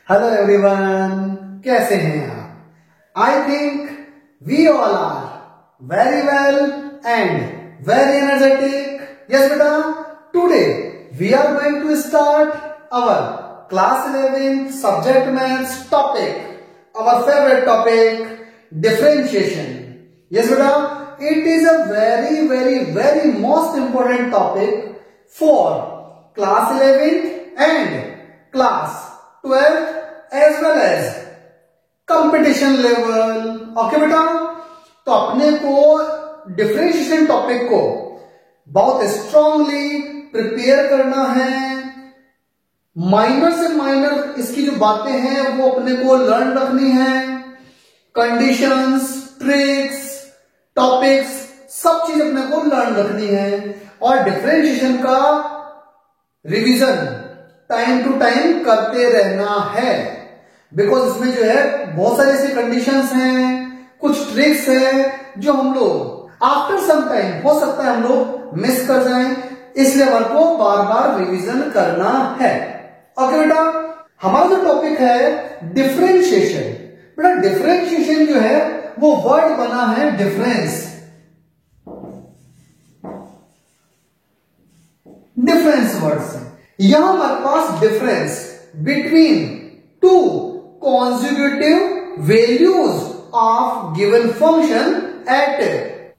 Hello everyone, कैसे हैं आप? I think we all are very well and very energetic. Yes बेटा, today we are going to start our class 11 subject maths topic, our favourite topic differentiation. Yes बेटा, it is a very most important topic for class 11th and class 12th as well as competition level. Okay बेटा, तो अपने को differentiation topic को बहुत strongly prepare करना है. Minor से माइनर इसकी जो बातें हैं वो अपने को लर्न रखनी है. कंडीशंस, ट्रिक्स, टॉपिक्स, सब चीज अपने को लर्न रखनी है. और डिफरेंशिएशन का रिवीजन टाइम टू टाइम करते रहना है, बिकॉज इसमें जो है बहुत सारी ऐसी कंडीशंस हैं, कुछ ट्रिक्स हैं जो हम लोग आफ्टर सम टाइम हो सकता है हम लोग मिस कर जाएं, इसलिए हमारे को बार बार रिवीजन करना है. ओके बेटा, हमारा जो टॉपिक है डिफरेंशिएशन. बेटा डिफरेंशिएशन जो है वो वर्ड बना है डिफरेंस. डिफरेंस वर्ड से यहां हमारे पास difference between two consecutive values of given function at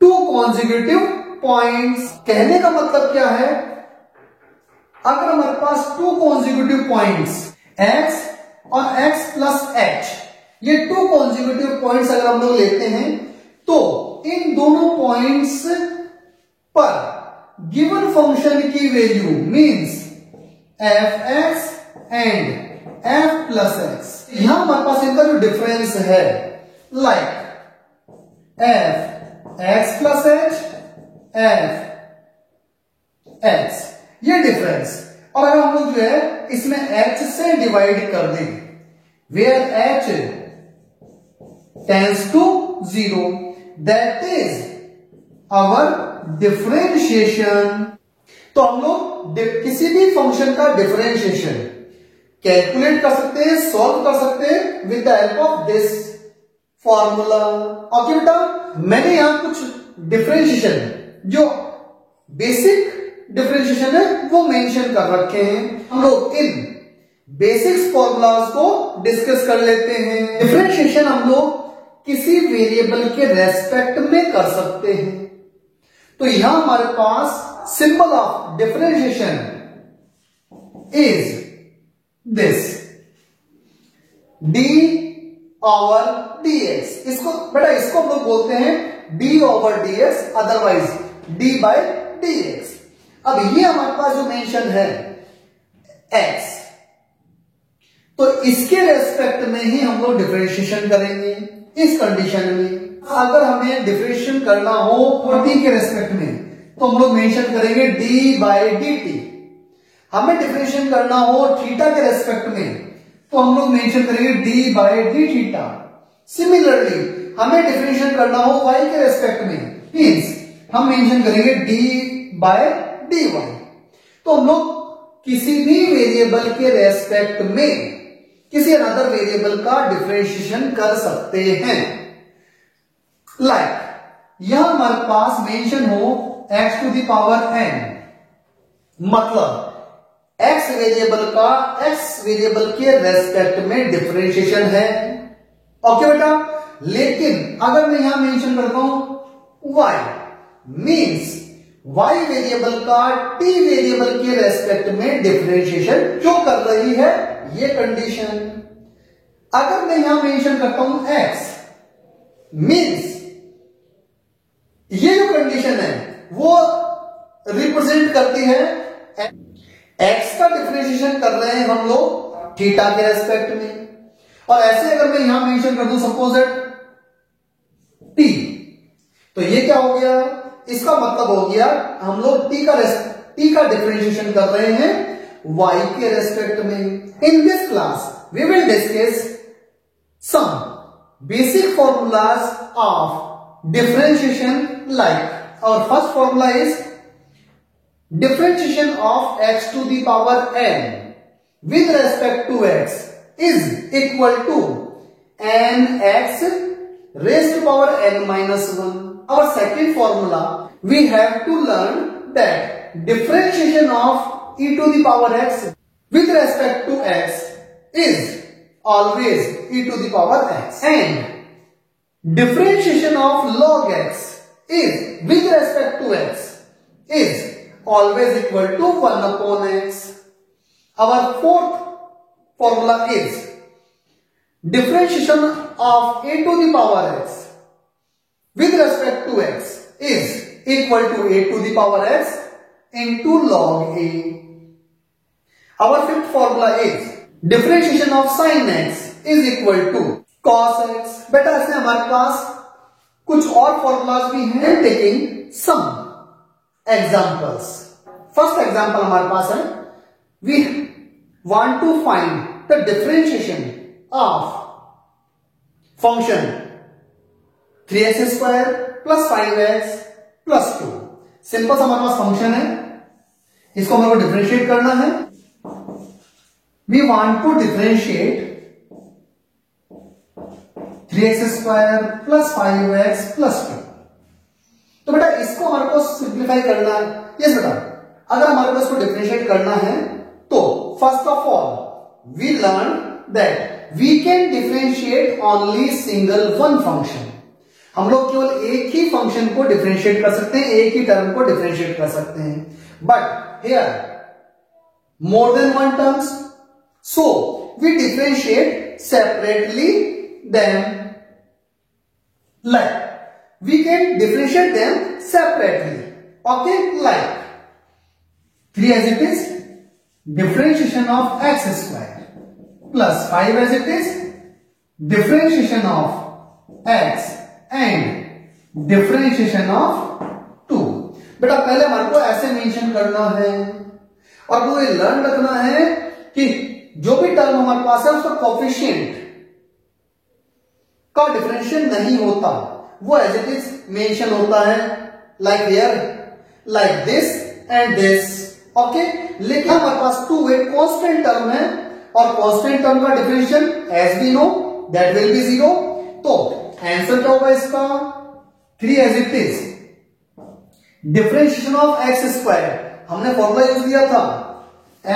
two consecutive points. कहने का मतलब क्या है, अगर हमारे पास टू कॉन्जिक्यूटिव पॉइंट्स x और x प्लस h, ये टू कॉन्जिक्यूटिव पॉइंट्स अगर हम लोग लेते हैं तो इन दोनों पॉइंट्स पर गिवन फंक्शन की value means f(x) and f plus x, यहां हमारे पास इनका जो डिफरेंस है like f(x plus h) f(x), ये डिफरेंस. और अगर हम लोग जो है इसमें h से डिवाइड कर दें, where h tends to 0, that is our differentiation. तो हम लोग किसी भी फंक्शन का डिफरेंशिएशन कैलकुलेट कर सकते हैं, सॉल्व कर सकते हैं with the help of this formula. Okay बेटा, मैंने यहां कुछ डिफरेंशिएशन जो बेसिक डिफरेंशिएशन है वो मेंशन कर रखे हैं. हम लोग इन बेसिक्स फॉर्मूलाज को डिस्कस कर लेते हैं. डिफरेंशिएशन हम लोग किसी वेरिएबल के रेस्पेक्ट में कर सकते हैं. तो यहां हमारे पास symbol of differentiation is this d over dx. इसको बेटा इसको हम लोग बोलते हैं d over dx, otherwise d by dx. अब ये हमारे पास जो मेंशन है x, तो इसके रेस्पेक्ट में ही हम लोग डिफरेंशिएशन करेंगे. इस कंडीशन में अगर हमें डिफरेंशिएशन करना हो t के रेस्पेक्ट में तो हम लोग मेंशन करेंगे d बाय dt. हमें डिफरेंशिएशन करना हो थीटा के रेस्पेक्ट में तो हम लोग मेंशन करेंगे d by d theta. Similarly हमें डिफरेंशिएशन करना हो y के रेस्पेक्ट में मींस हम मेंशन करेंगे d बाय dy. तो हम लोग किसी भी वेरिएबल के रेस्पेक्ट में किसी अनदर वेरिएबल का डिफरेंशिएशन कर सकते हैं. लाइक यहां हमारे पास मेंशन हो x to the power n, मतलब x वेरिएबल का x वेरिएबल के रेस्पेक्ट में डिफरेंशिएशन है. ओके बेटा, लेकिन अगर मैं यहां मेंशन करता हूं y मींस y वेरिएबल का t वेरिएबल के रेस्पेक्ट में डिफरेंशिएशन जो कर रही है ये कंडीशन. अगर मैं यहां मेंशन करता हूं x मींस ये जो कंडीशन है वो रिप्रेजेंट करती है x का डिफरेंशिएशन कर रहे हैं हम लोग थीटा के रेस्पेक्ट में. और ऐसे अगर मैं यहां मेंशन कर दूं सपोज दैट t, तो ये क्या हो गया, इसका मतलब हो गया हम लोग t का डिफरेंशिएशन कर रहे हैं y के रेस्पेक्ट में. In this class we will discuss some basic formulas of differentiation. Like our first formula is differentiation of x to the power n with respect to x is equal to nx raised to power n minus 1. Our second formula, we have to learn that differentiation of e to the power x with respect to x is always e to the power x, and differentiation of log x is with respect to x is always equal to 1 upon x. Our fourth formula is differentiation of a to the power x with respect to x is equal to a to the power x into log a. Our fifth formula is differentiation of sin x is equal to cos x. बेटा ऐसे हमारे पास कुछ और formulas भी हैं, taking some examples. First example हमारे पास है, we want to find the differentiation of function 3x² plus 5x plus 2. Simple सा हमारे पास फंक्शन है, इसको हमारे को डिफरेंशिएट करना है. We want to differentiate 3x² plus 5x plus 2. तो बेटा इसको हमारे को सिंप्लीफाई करना है. यस बेटा, अगर हमारे को इसको डिफरेंशिएट करना है तो first of all we learn that we can differentiate only single one function. हम लोग केवल एक ही फंक्शन को डिफरेंशिएट कर सकते हैं, एक ही टर्म को डिफरेंशिएट कर सकते हैं. But here more than one terms, so we differentiate separately them. Like we can differentiate them separately. Okay, like 3 as it is differentiation of x² plus 5 as it is differentiation of x and differentiation of 2. बेटा पहले हमारे को ऐसे mention करना है और वो ये लर्न रखना है कि जो भी टर्म हमारे पास है उसका कोफिशिएंट का डिफरेंशिएशन नहीं होता, वो एज इट इज मेंशन होता है, like here like this and this. Okay, लेकिन हमारे पास 2 एक कांस्टेंट टर्म है और कांस्टेंट टर्म का differentiation as we know that will be 0. तो आंसर क्या होगा इसका? 3 as it is differentiation of x². हमने फॉर्मूला यूज किया था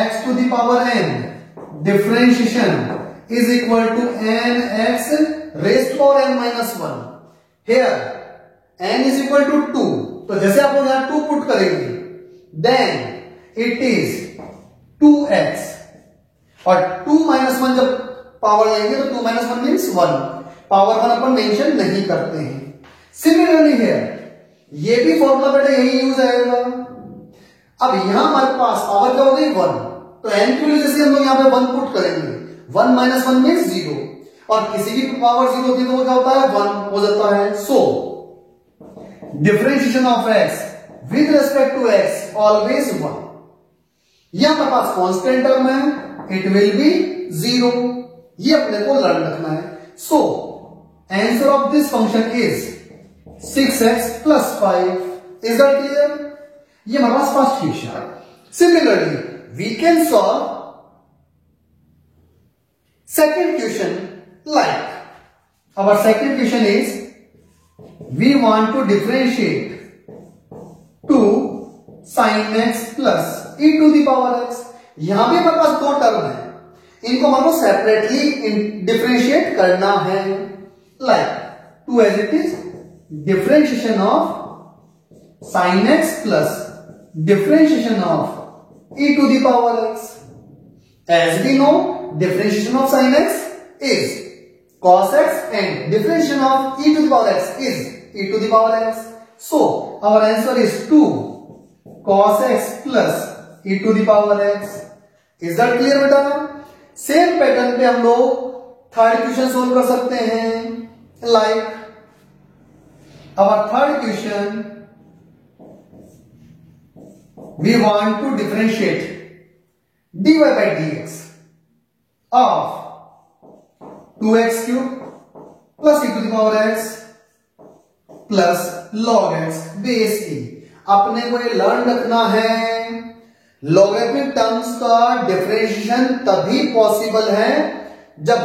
x to the power n differentiation is equal to nx raised to power n minus 1. Here n is equal to 2. तो जैसे आप लोग यहां 2 पुट करेंगे then it is 2x और 2 minus 1 जब पावर लेंगे तो 2 minus 1 means 1. पावर 1 अपन मेंशन नहीं करते हैं. सिमिलरली here ये भी फॉर्मूला बेटा यही यूज आएगा. अब यहां हमारे पास पावर क्या हो गई 1, तो n की वजह से हम लोग यहां पे 1 पुट करेंगे. 1 minus 1 means 0 और किसी की पावर 0 होती है तो वो क्या होता है 1 हो जाता है. So differentiation of x with respect to x always 1. यहां हमारे पास कांस्टेंट टर्म है, इट विल बी 0. ये अपने को लर्न रखना है. So answer of this function is 6x plus 5. Is that clear? ये हमारे पास first question. Similarly we can solve second question. Like our second question is we want to differentiate 2 sin x plus e to the power x. यहां भी हमारे पास 2 term है, इनको हमारे को सेपरेटली डिफरेंशिएट करना है. like 2 as it is differentiation of sin x plus differentiation of e to the power x. As we know, differentiation of sin x is cos x and differentiation of e to the power x is e to the power x. So our answer is 2 cos x plus e to the power x. Is that clear बेटा? Same pattern पे हम लोग third question solve कर सकते हैं. Like our third question, we want to differentiate dy by dx of 2x cube plus e to the power x plus log x base e. अपने को ये लर्न रखना है, लॉगरिथमिक टर्म्स का differentiation तभी पॉसिबल है जब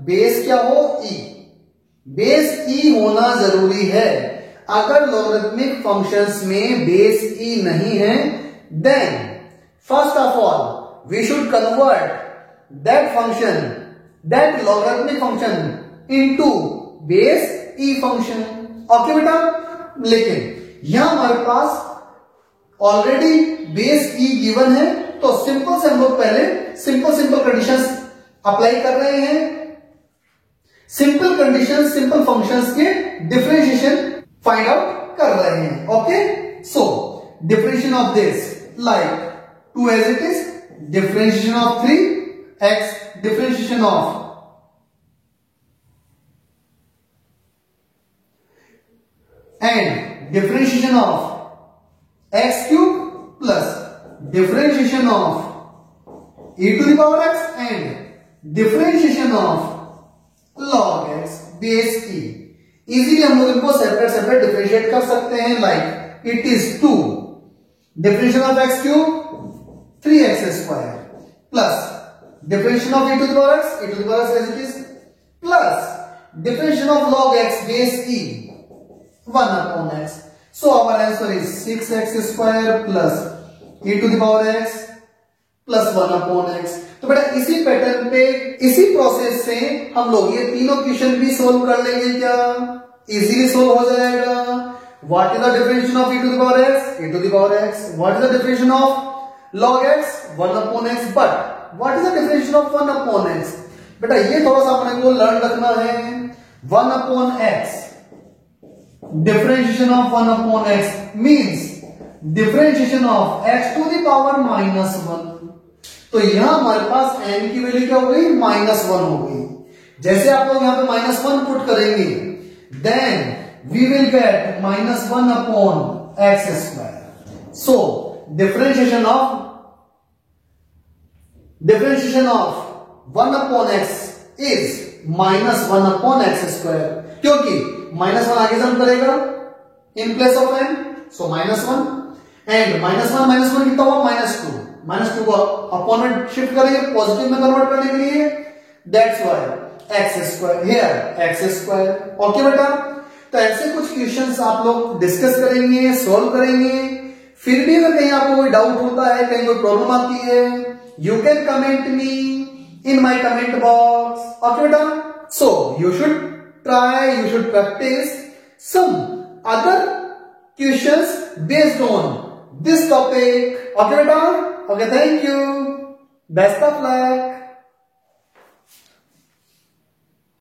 बेस क्या हो, ई, बेस ई होना जरूरी है। अगर लॉगरिथमिक फंक्शंस में बेस ई नहीं है, then first of all we should convert that function, that logarithmic function into base e function. Okay बेटा, लेकिन यहां हमारे पास ऑलरेडी बेस ई गिवन है, तो सिंपल से हम लोग पहले सिंपल कंडीशंस अप्लाई कर रहे हैं। सिंपल कंडीशंस, सिंपल फंक्शंस के डिफरेंशिएशन फाइंड आउट कर रहे हैं। Okay, so differentiation of this like 2 as it is, differentiation of 3x, differentiation of and differentiation of x cube plus differentiation of e to the power x and differentiation of log x base e। Easily हम लोग इनको separate differentiate कर सकते हैं। Like it is 2 differentiation of x cube 3x square plus differentiation of e to the power x as it is plus differentiation of log x base e 1 upon x। So our answer is 6x square plus e to the power x plus 1 upon x। तो बेटा इसी pattern पे, इसी process से हम लोग ये तीनों क्वेश्चन भी सोल्व कर लेंगे क्या? इजीली सोल्व हो जाएगा। What is the differentiation of e to the power x? E to the power x। What is the differentiation of log x? 1 upon x। But what is the differentiation of 1 upon x? बेटा ये थोड़ा सा अपने को learn रखना है। 1 upon x, differentiation of 1 upon x means differentiation of x to the power minus 1। तो यहां हमारे पास n की वैल्यू क्या हो गई? -1 हो गई। जैसे आप लोग यहां पे -1 पुट करेंगे, then we will get -1 upon x square। So differentiation of 1 upon x is -1 upon x square, क्योंकि -1 आगे जम करेगा in place of n, so -1 and -1 कितना हुआ? -2 को अपॉन में शिफ्ट करेंगे, पॉजिटिव में कन्वर्ट करने के लिए, that's why x square here x square. Okay बेटा, तो ऐसे कुछ क्वेश्चंस आप लोग डिस्कस करेंगे, सॉल्व करेंगे। फिर भी अगर कहीं आपको कोई डाउट होता है, कहीं कोई प्रॉब्लम आती है, you can comment me in my comment box। Okay बेटा, so you should try, you should practice some other questions based on this topic। Okay बेटा, okay, thank you, best of luck।